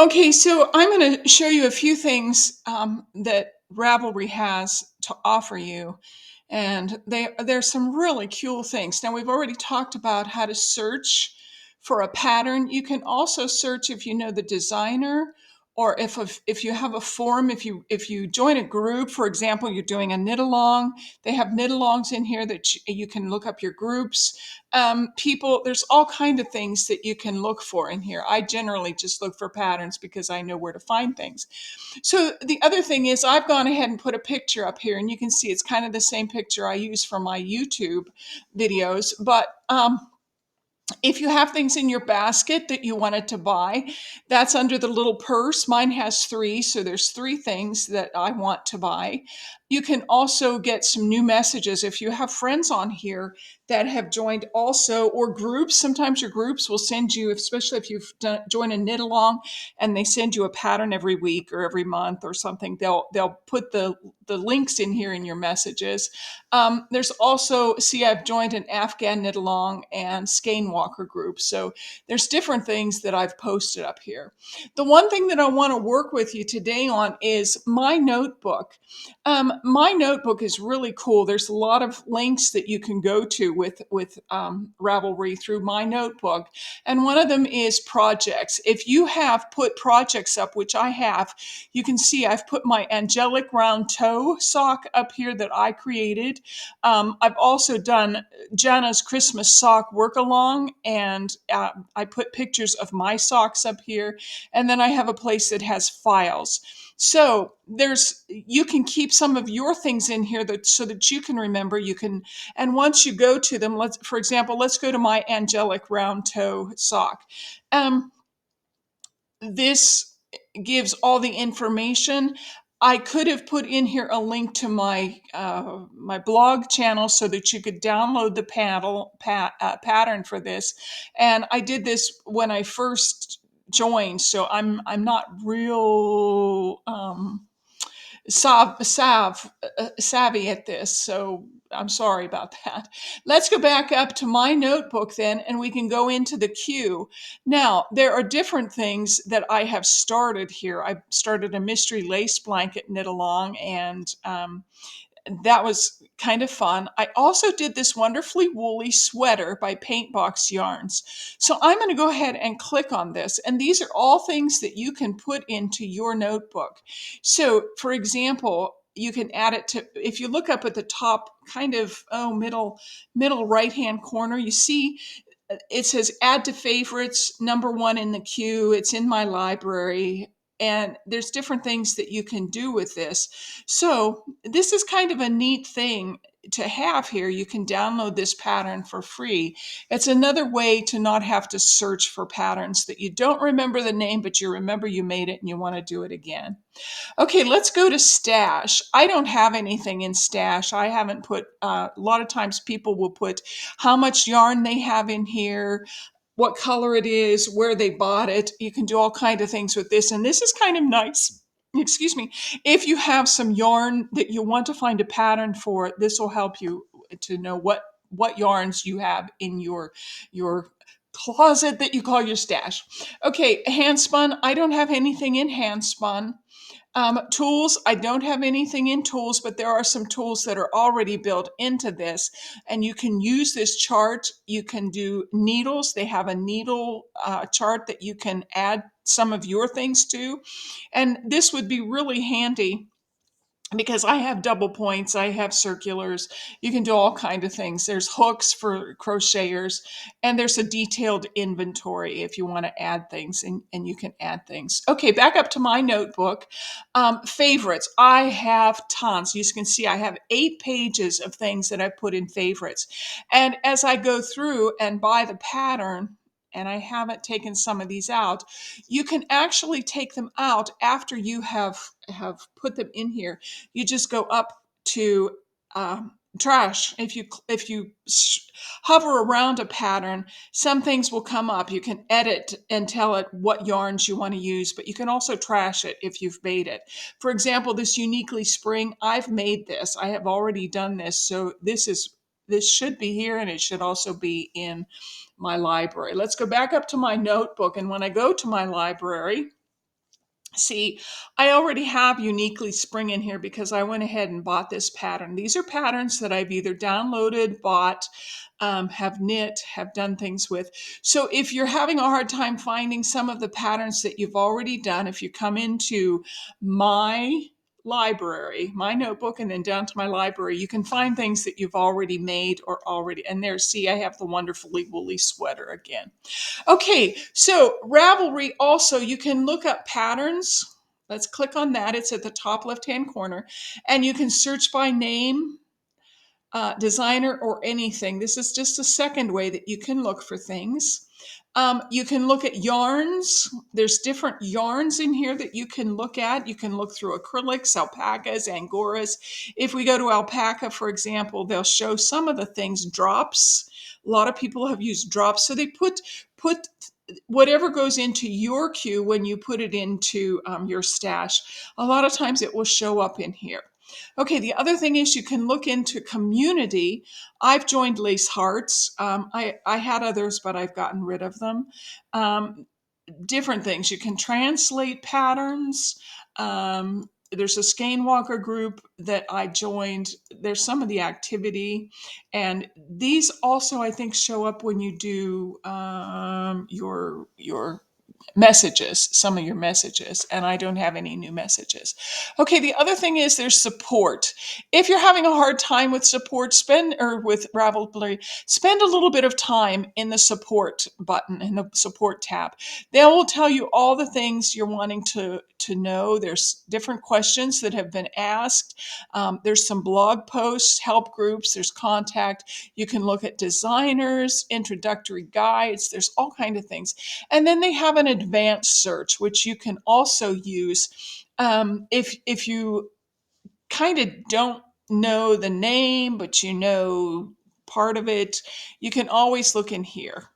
Okay, so I'm going to show you a few things that Ravelry has to offer you. And there's some really cool things. Now, we've already talked about how to search for a pattern. You can also search if you know the designer, or if you have a forum, if you join a group. For example, you're doing a knit along, they have knit alongs in here that you can look up your groups. People, there's all kind of things that you can look for in here. I generally just look for patterns because I know where to find things. So the other thing is I've gone ahead and put a picture up here, and you can see it's kind of the same picture I use for my YouTube videos. But if you have things in your basket that you wanted to buy, that's under the little purse. Mine has three, so there's three things that I want to buy. You can also get some new messages if you have friends on here that have joined also, or groups. Sometimes your groups will send you, especially if you've joined a knit along, and they send you a pattern every week or every month or something. They'll put the links in here in your messages. There's also, see, I've joined an Afghan knit along and skein walker group. So there's different things that I've posted up here. The one thing that I want to work with you today on is my notebook. My notebook is really cool. There's a lot of links that you can go to with Ravelry through my notebook. And one of them is projects. If you have put projects up, which I have, you can see I've put my angelic round toe sock up here that I created. I've also done Jana's Christmas sock work along, and I put pictures of my socks up here. And then I have a place that has files. So you can keep some of your things in here so that you can remember. You can, and once you go to them, for example, let's go to my angelic round toe sock. Um, this gives all the information. I could have put in here a link to my blog channel so that you could download the pattern for this. And I did this when I first joined, so I'm not real savvy at this, so I'm sorry about that. Let's go back up to my notebook then, and we can go into the queue. Now, there are different things that I have started here. I started a mystery lace blanket knit along, and that was kind of fun. I also did this wonderfully woolly sweater by Paintbox Yarns. So I'm going to go ahead and click on this. And these are all things that you can put into your notebook. So for example, you can add it to, if you look up at the top kind of, middle right-hand corner, you see it says add to favorites, #1 in the queue. It's in my library. And there's different things that you can do with this. So this is kind of a neat thing to have here. You can download this pattern for free. It's another way to not have to search for patterns that you don't remember the name, but you remember you made it and you want to do it again. Okay, let's go to Stash. I don't have anything in Stash. I haven't put, a lot of times people will put how much yarn they have in here, what color it is, where they bought it. You can do all kinds of things with this. And this is kind of nice. Excuse me. If you have some yarn that you want to find a pattern for, this will help you to know what yarns you have in your closet that you call your stash. Okay, hand spun. I don't have anything in hand spun. Tools, I don't have anything in tools, but there are some tools that are already built into this. And you can use this chart. You can do needles. They have a needle chart that you can add some of your things to. And this would be really handy because I have double points, I have circulars. You can do all kinds of things. There's hooks for crocheters, and there's a detailed inventory if you want to add things, and you can add things. Okay, back up to my notebook. Favorites, I have tons. You can see I have 8 pages of things that I put in favorites. And as I go through and buy the pattern, and I haven't taken some of these out, you can actually take them out after you have put them in here. You just go up to trash. If you hover around a pattern, some things will come up. You can edit and tell it what yarns you want to use, but you can also trash it if you've made it. For example, this Uniquely Spring, I've made this. I have already done this, so this should be here, and it should also be in my library. Let's go back up to my notebook, and when I go to my library, See, I already have Uniquely Spring in here because I went ahead and bought this pattern. These are patterns that I've either downloaded, bought, have knit, have done things with. So if you're having a hard time finding some of the patterns that you've already done, if you come into my library, my notebook, and then down to my library, you can find things that you've already made or already, and there, see, I have the wonderfully woolly sweater again. Okay, so Ravelry also, you can look up patterns. Let's click on that. It's at the top left-hand corner. And you can search by name, designer, or anything. This is just a second way that you can look for things. You can look at yarns. There's different yarns in here that you can look at. You can look through acrylics, alpacas, angoras. If we go to alpaca, for example, they'll show some of the things, drops. A lot of people have used drops. So they put whatever goes into your queue when you put it into your stash. A lot of times it will show up in here. Okay, the other thing is you can look into community. I've joined Lace Hearts. I had others, but I've gotten rid of them. Different things. You can translate patterns. There's a Skanewalker group that I joined. There's some of the activity. And these also, I think, show up when you do your messages, some of your messages, and I don't have any new messages. Okay, the other thing is there's support. If you're having a hard time with support, with Ravelry, spend a little bit of time in the support button, in the support tab. They will tell you all the things you're wanting to know. There's different questions that have been asked. There's some blog posts, help groups, there's contact. You can look at designers, introductory guides, there's all kinds of things. And then they have an advanced search, which you can also use if you kind of don't know the name, but you know part of it, you can always look in here.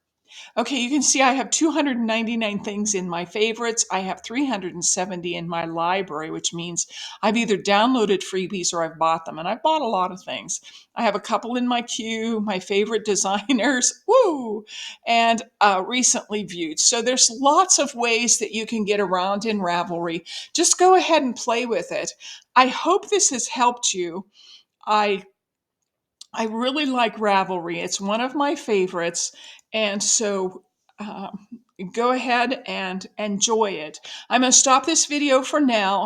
Okay, you can see I have 299 things in my favorites. I have 370 in my library, which means I've either downloaded freebies or I've bought them. And I've bought a lot of things. I have a couple in my queue, my favorite designers, woo, and recently viewed. So there's lots of ways that you can get around in Ravelry. Just go ahead and play with it. I hope this has helped you. I I really like Ravelry. It's one of my favorites. And so go ahead and enjoy it. I'm going to stop this video for now.